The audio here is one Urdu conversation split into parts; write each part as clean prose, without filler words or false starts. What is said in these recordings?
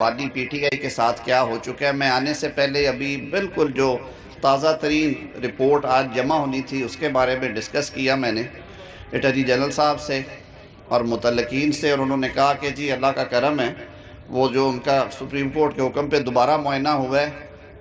پارٹی پی ٹی آئی کے ساتھ کیا ہو چکا ہے۔ میں آنے سے پہلے ابھی بالکل جو تازہ ترین رپورٹ آج جمع ہونی تھی اس کے بارے میں ڈسکس کیا میں نے اٹارنی جنرل صاحب سے اور متعلقین سے، اور انہوں نے کہا کہ جی اللہ کا کرم ہے، وہ جو ان کا سپریم کورٹ کے حکم پہ دوبارہ معائنہ ہوا ہے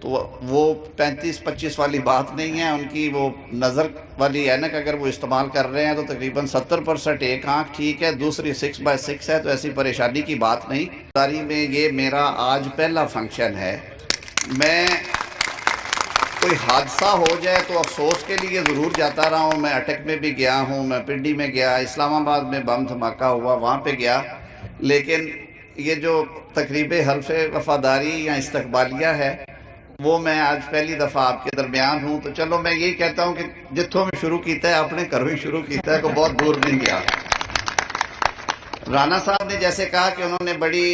تو وہ 35-25 والی بات نہیں ہے، ان کی وہ نظر والی اینک اگر وہ استعمال کر رہے ہیں تو تقریباً 70% ایک آنکھ ٹھیک ہے، دوسری 6/6 ہے، تو ایسی پریشانی کی بات نہیں۔ داری میں یہ میرا آج پہلا فنکشن ہے۔ میں کوئی حادثہ ہو جائے تو افسوس کے لیے ضرور جاتا رہا ہوں، میں اٹک میں بھی گیا ہوں، میں پنڈی میں گیا، اسلام آباد میں بم دھماکہ ہوا وہاں پہ گیا، لیکن یہ جو تقریب حلف وفاداری یا استقبالیہ ہے وہ میں آج پہلی دفعہ آپ کے درمیان ہوں، تو چلو میں یہی کہتا ہوں کہ جتھوں میں شروع کیتا ہے اپنے گھروں ہی شروع کیتا ہے، کوئی بہت دور نہیں گیا۔ رانا صاحب نے جیسے کہا کہ انہوں نے بڑی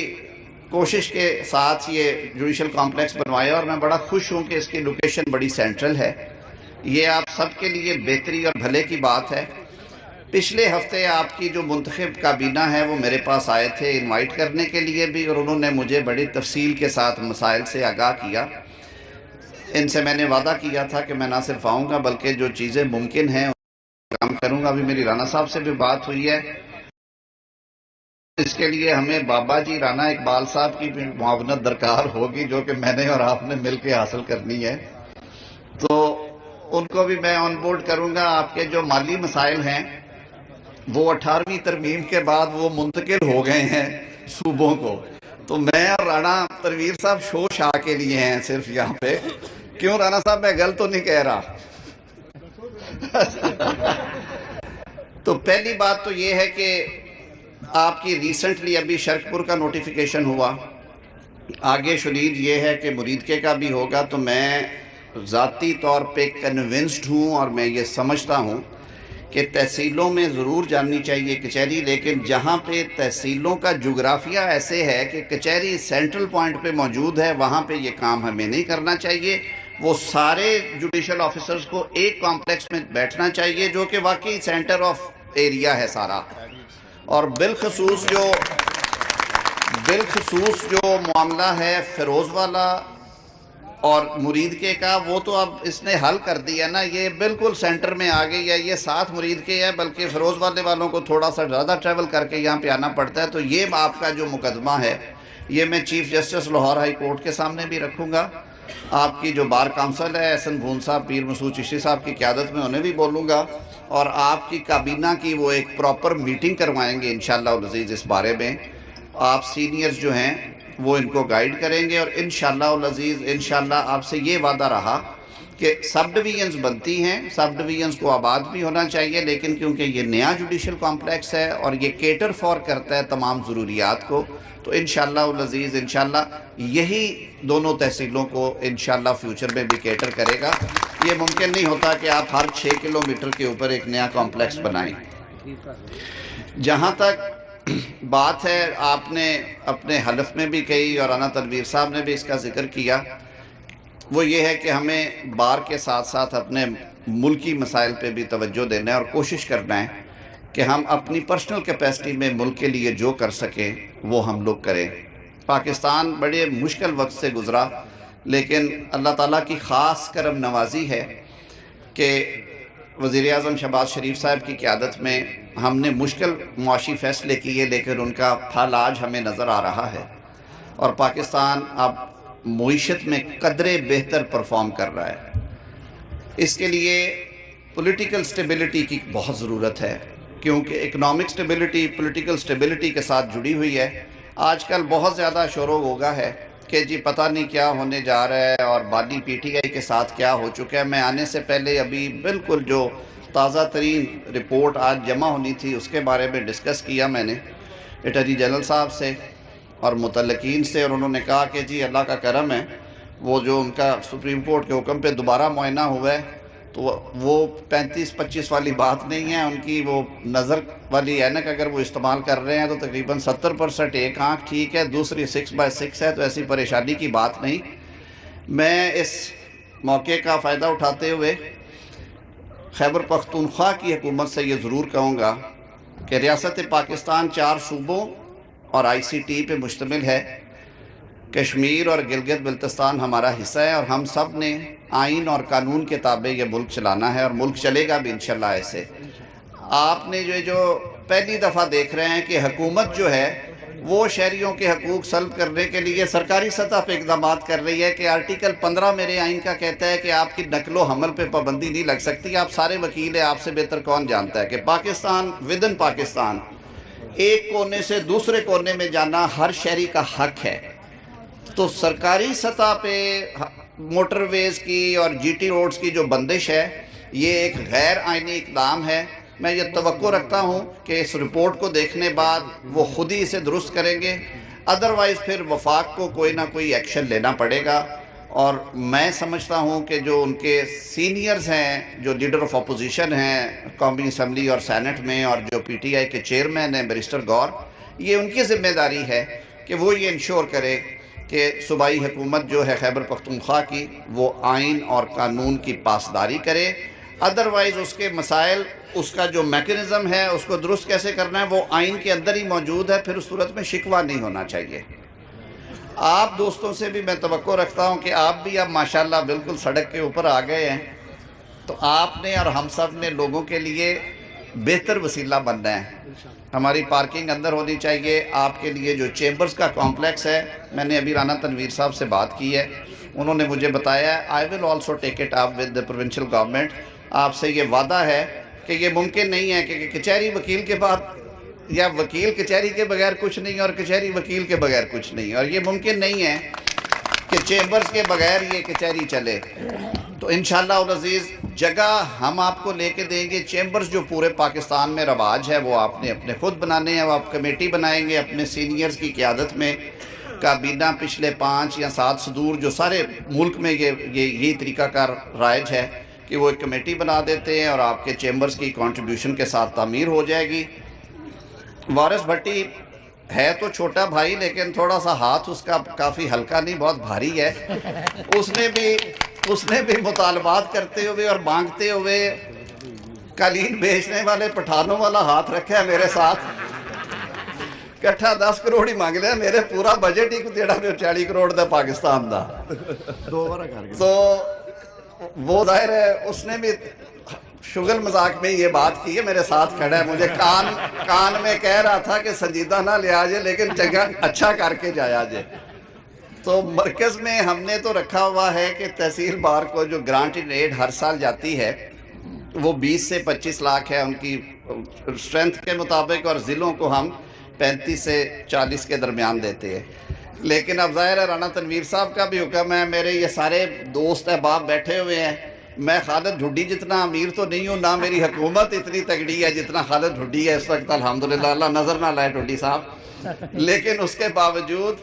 کوشش کے ساتھ یہ جوڈیشل کمپلیکس بنوایا، اور میں بڑا خوش ہوں کہ اس کی لوکیشن بڑی سینٹرل ہے، یہ آپ سب کے لیے بہتری اور بھلے کی بات ہے۔ پچھلے ہفتے آپ کی جو منتخب کابینہ ہے وہ میرے پاس آئے تھے انوائٹ کرنے کے لیے بھی، اور انہوں نے مجھے بڑی تفصیل کے ساتھ مسائل سے آگاہ کیا۔ ان سے میں نے وعدہ کیا تھا کہ میں نہ صرف آؤں گا بلکہ جو چیزیں ممکن ہیں کام کروں گا۔ ابھی میری رانا صاحب سے بھی بات ہوئی ہے، اس کے لیے ہمیں بابا جی رانا اقبال صاحب کی بھی معاونت درکار ہوگی، جو کہ میں نے اور آپ نے مل کے حاصل کرنی ہے، تو ان کو بھی میں آن بورڈ کروں گا۔ آپ کے جو مالی مسائل ہیں وہ 18ویں ترمیم کے بعد وہ منتقل ہو گئے ہیں صوبوں کو، تو میں اور رانا تنویر صاحب شو شاہ کے لیے ہیں صرف یہاں پہ۔ کیوں رانا صاحب میں غلط تو نہیں کہہ رہا؟ تو پہلی بات تو یہ ہے کہ آپ کی ریسنٹلی ابھی شرکپور کا نوٹیفیکیشن ہوا، آگے شنید یہ ہے کہ مریدکے کا بھی ہوگا، تو میں ذاتی طور پہ کنونسڈ ہوں اور میں یہ سمجھتا ہوں کہ تحصیلوں میں ضرور جاننی چاہیے کچہری، لیکن جہاں پہ تحصیلوں کا جغرافیہ ایسے ہے کہ کچہری سینٹرل پوائنٹ پہ موجود ہے، وہاں پہ یہ کام ہمیں نہیں کرنا چاہیے۔ وہ سارے جوڈیشل آفیسرز کو ایک کمپلیکس میں بیٹھنا چاہیے جو کہ واقعی سینٹر آف ایریا ہے سارا، اور بالخصوص جو معاملہ ہے فیروز والا اور مریدکے کا، وہ تو اب اس نے حل کر دیا نا، یہ بالکل سینٹر میں آ گئی ہے، یہ ساتھ مریدکے ہے، بلکہ فیروز والوں کو تھوڑا سا زیادہ ٹریول کر کے یہاں پہ آنا پڑتا ہے۔ تو یہ آپ کا جو مقدمہ ہے یہ میں chief justice Lahore high court کے سامنے بھی رکھوں گا، آپ کی جو بار کونسل ہے احسن بھون صاحب، پیر مسعود چشتی صاحب کی قیادت میں انہیں بھی بولوں گا، اور آپ کی کابینہ کی وہ ایک پراپر میٹنگ کروائیں گے انشاءاللہ العزیز اس بارے میں۔ آپ سینئرز جو ہیں وہ ان کو گائیڈ کریں گے، اور انشاءاللہ العزیز انشاءاللہ آپ سے یہ وعدہ رہا کہ سب ڈویژنز بنتی ہیں، سب ڈویژنز کو آباد بھی ہونا چاہیے، لیکن کیونکہ یہ نیا جوڈیشل کمپلیکس ہے اور یہ کیٹر فار کرتا ہے تمام ضروریات کو، تو انشاءاللہ العزیز انشاءاللہ یہی دونوں تحصیلوں کو انشاءاللہ فیوچر میں بھی کیٹر کرے گا۔ یہ ممکن نہیں ہوتا کہ آپ ہر 6 کلومیٹر کے اوپر ایک نیا کمپلیکس بنائیں۔ جہاں تک بات ہے آپ نے اپنے حلف میں بھی کہی اور رانا تنویر صاحب نے بھی اس کا ذکر کیا، وہ یہ ہے کہ ہمیں بار کے ساتھ ساتھ اپنے ملکی مسائل پہ بھی توجہ دینا ہے اور کوشش کرنا ہے کہ ہم اپنی پرسنل کیپیسٹی میں ملک کے لیے جو کر سکیں وہ ہم لوگ کریں۔ پاکستان بڑے مشکل وقت سے گزرا، لیکن اللہ تعالیٰ کی خاص کرم نوازی ہے کہ وزیر اعظم شہباز شریف صاحب کی قیادت میں ہم نے مشکل معاشی فیصلے کیے، لیکن ان کا پھل آج ہمیں نظر آ رہا ہے، اور پاکستان اب معیشت میں قدرے بہتر پرفارم کر رہا ہے۔ اس کے لیے پولیٹیکل سٹیبلٹی کی بہت ضرورت ہے، کیونکہ اکنامک سٹیبلٹی پولیٹیکل سٹیبلٹی کے ساتھ جڑی ہوئی ہے۔ آج کل بہت زیادہ شور و غوغا ہے کہ جی پتہ نہیں کیا ہونے جا رہا ہے اور بادی پی ٹی آئی کے ساتھ کیا ہو چکا ہے۔ میں آنے سے پہلے ابھی بالکل جو تازہ ترین رپورٹ آج جمع ہونی تھی اس کے بارے میں ڈسکس کیا میں نے اٹارنی جنرل صاحب سے اور متعلقین سے، اور انہوں نے کہا کہ جی اللہ کا کرم ہے، وہ جو ان کا سپریم کورٹ کے حکم پہ دوبارہ معائنہ ہوا ہے تو وہ 35-25 والی بات نہیں ہے، ان کی وہ نظر والی اینک اگر وہ استعمال کر رہے ہیں تو تقریباً 70% ایک آنکھ ٹھیک ہے، دوسری 6/6 ہے، تو ایسی پریشانی کی بات نہیں۔ میں اس موقع کا فائدہ اٹھاتے ہوئے خیبر پختونخوا کی حکومت سے یہ ضرور کہوں گا کہ ریاست پاکستان 4 صوبوں اور آئی سی ٹی پہ مشتمل ہے، کشمیر اور گلگت بلتستان ہمارا حصہ ہے اور ہم سب نے آئین اور قانون کے تابع یہ ملک چلانا ہے اور ملک چلے گا بھی انشاءاللہ ایسے۔ آپ نے جو پہلی دفعہ دیکھ رہے ہیں کہ حکومت جو ہے وہ شہریوں کے حقوق سلب کرنے کے لیے سرکاری سطح پہ اقدامات کر رہی ہے کہ آرٹیکل 15 میرے آئین کا کہتا ہے کہ آپ کی نقل و حمل پہ پابندی نہیں لگ سکتی۔ آپ سارے وکیل ہیں، آپ سے بہتر کون جانتا ہے کہ پاکستان ودن پاکستان ایک کونے سے دوسرے کونے میں جانا ہر شہری کا حق ہے۔ تو سرکاری سطح پہ موٹر ویز کی اور جی ٹی روڈز کی جو بندش ہے یہ ایک غیر آئینی اقدام ہے۔ میں یہ توقع رکھتا ہوں کہ اس رپورٹ کو دیکھنے بعد وہ خود ہی اسے درست کریں گے، ادروائز پھر وفاق کو کوئی نہ کوئی ایکشن لینا پڑے گا۔ اور میں سمجھتا ہوں کہ جو ان کے سینئرز ہیں، جو لیڈر آف اپوزیشن ہیں قومی اسمبلی اور سینٹ میں، اور جو پی ٹی آئی کے چیئرمین ہیں بیرسٹر گور، یہ ان کی ذمہ داری ہے کہ وہ یہ انشور کرے کہ صوبائی حکومت جو ہے خیبر پختونخوا کی وہ آئین اور قانون کی پاسداری کرے۔ ادروائز اس کے مسائل، اس کا جو میکنزم ہے اس کو درست کیسے کرنا ہے وہ آئین کے اندر ہی موجود ہے، پھر اس صورت میں شکوہ نہیں ہونا چاہیے۔ آپ دوستوں سے بھی میں توقع رکھتا ہوں کہ آپ بھی اب ماشاءاللہ بالکل سڑک کے اوپر آ گئے ہیں، تو آپ نے اور ہم سب نے لوگوں کے لیے بہتر وسیلہ بننا ہے۔ ہماری پارکنگ اندر ہونی چاہیے۔ آپ کے لیے جو چیمبرز کا کمپلیکس ہے، میں نے ابھی رانا تنویر صاحب سے بات کی ہے، انہوں نے مجھے بتایا ہے I will also take it up with the provincial government۔ آپ سے یہ وعدہ ہے کہ یہ ممکن نہیں ہے کہ کچہری وکیل کے بعد، یا وکیل کچہری کے بغیر کچھ نہیں اور کچہری وکیل کے بغیر کچھ نہیں، اور یہ ممکن نہیں ہے کہ چیمبرز کے بغیر یہ کچہری چلے۔ تو انشاءاللہ العزیز جگہ ہم آپ کو لے کے دیں گے۔ چیمبرز جو پورے پاکستان میں رواج ہے وہ آپ نے اپنے خود بنانے ہیں، وہ آپ کمیٹی بنائیں گے اپنے سینئرز کی قیادت میں۔ کابینہ پچھلے 5 یا 7 صدور جو سارے ملک میں یہ طریقہ کار رائج ہے کہ وہ ایک کمیٹی بنا دیتے ہیں اور آپ کے چیمبرز کی کنٹریبیوشن کے ساتھ تعمیر ہو جائے گی۔ وارث بھٹی ہے تو چھوٹا بھائی لیکن تھوڑا سا ہاتھ اس کا کافی ہلکا نہیں، بہت بھاری ہے۔ اس نے بھی مطالبات کرتے ہوئے اور مانگتے ہوئے قالین بیچنے والے پٹھانوں والا ہاتھ رکھا ہے میرے ساتھ۔ کٹھا 10 کروڑ ہی مانگ لیا، میرے پورا بجٹ ہی تیڑا 40 کروڑ دا پاکستان دا۔ تو وہ ظاہر ہے اس نے بھی شغل مذاق میں یہ بات کی ہے، میرے ساتھ کھڑا ہے، مجھے کان میں کہہ رہا تھا کہ سنجیدہ نہ لیا جائے لیکن چنگا اچھا کر کے جایا جائے۔ تو مرکز میں ہم نے تو رکھا ہوا ہے کہ تحصیل بار کو جو گرانٹ ان ایڈ ہر سال جاتی ہے وہ 20 سے 25 لاکھ ہے ان کی اسٹرینتھ کے مطابق، اور ضلعوں کو ہم 35 سے 40 کے درمیان دیتے ہیں۔ لیکن اب ظاہر ہے رانا تنویر صاحب کا بھی حکم ہے، میرے یہ سارے دوست احباب بیٹھے ہوئے ہیں، میں خالد ڈھڈی جتنا امیر تو نہیں ہوں، نہ میری حکومت اتنی تگڑی ہے جتنا خالد ڈھڈی ہے اس وقت، الحمدللہ، اللہ نظر نہ لائے ڈھڈی صاحب۔ لیکن اس کے باوجود،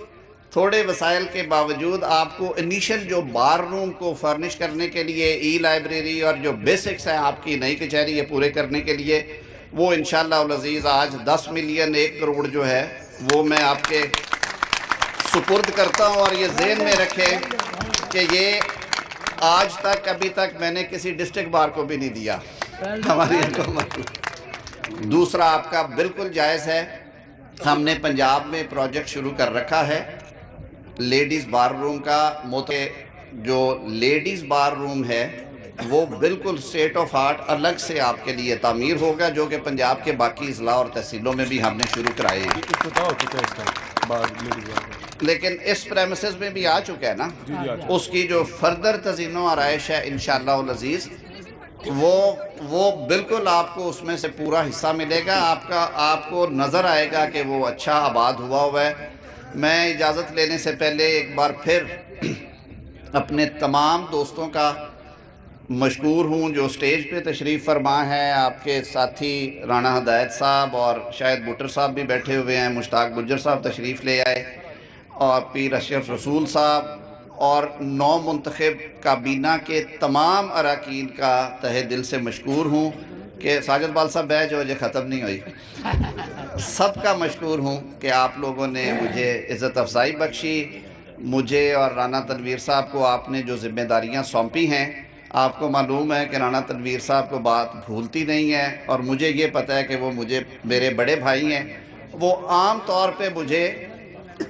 تھوڑے وسائل کے باوجود، آپ کو انیشل جو بار روم کو فرنش کرنے کے لیے، ای لائبریری اور جو بیسکس ہیں آپ کی نئی کچہری یہ پورے کرنے کے لیے، وہ انشاءاللہ العزیز آج 10 ملین 1 کروڑ جو ہے وہ میں آپ کے سپرد کرتا ہوں۔ اور یہ ذہن میں رکھیں کہ یہ آج تک ابھی تک میں نے کسی ڈسٹرکٹ بار کو بھی نہیں دیا ہماری حکومت کو۔ دوسرا آپ کا بالکل جائز ہے، ہم نے پنجاب میں پروجیکٹ شروع کر رکھا ہے لیڈیز بار روم کا۔ جو لیڈیز بار روم ہے وہ بالکل سٹیٹ آف آرٹ الگ سے آپ کے لیے تعمیر ہوگا، جو کہ پنجاب کے باقی اضلاع اور تحصیلوں میں بھی ہم نے شروع کرائے ہیں۔ لیکن اس پریمیسز میں بھی آ چکا ہے نا، اس کی جو فردر تزئین و آرائش ہے انشاءاللہ العزیز وہ بالکل آپ کو اس میں سے پورا حصہ ملے گا، آپ کو نظر آئے گا کہ وہ اچھا آباد ہوا ہے۔ میں اجازت لینے سے پہلے ایک بار پھر اپنے تمام دوستوں کا مشکور ہوں جو سٹیج پہ تشریف فرما ہے۔ آپ کے ساتھی رانا ہدایت صاحب اور شاید بٹر صاحب بھی بیٹھے ہوئے ہیں، مشتاق گجر صاحب تشریف لے آئے، اور پیر اشرف رسول صاحب، اور نو منتخب کابینہ کے تمام اراکین کا تہہ دل سے مشکور ہوں کہ ساجد بال صاحب بیج وجہ ختم نہیں ہوئی، سب کا مشکور ہوں کہ آپ لوگوں نے مجھے عزت افزائی بخشی۔ مجھے اور رانا تنویر صاحب کو آپ نے جو ذمہ داریاں سونپی ہیں، آپ کو معلوم ہے کہ رانا تنویر صاحب کو بات بھولتی نہیں ہے، اور مجھے یہ پتہ ہے کہ وہ میرے بڑے بھائی ہیں۔ وہ عام طور پہ مجھے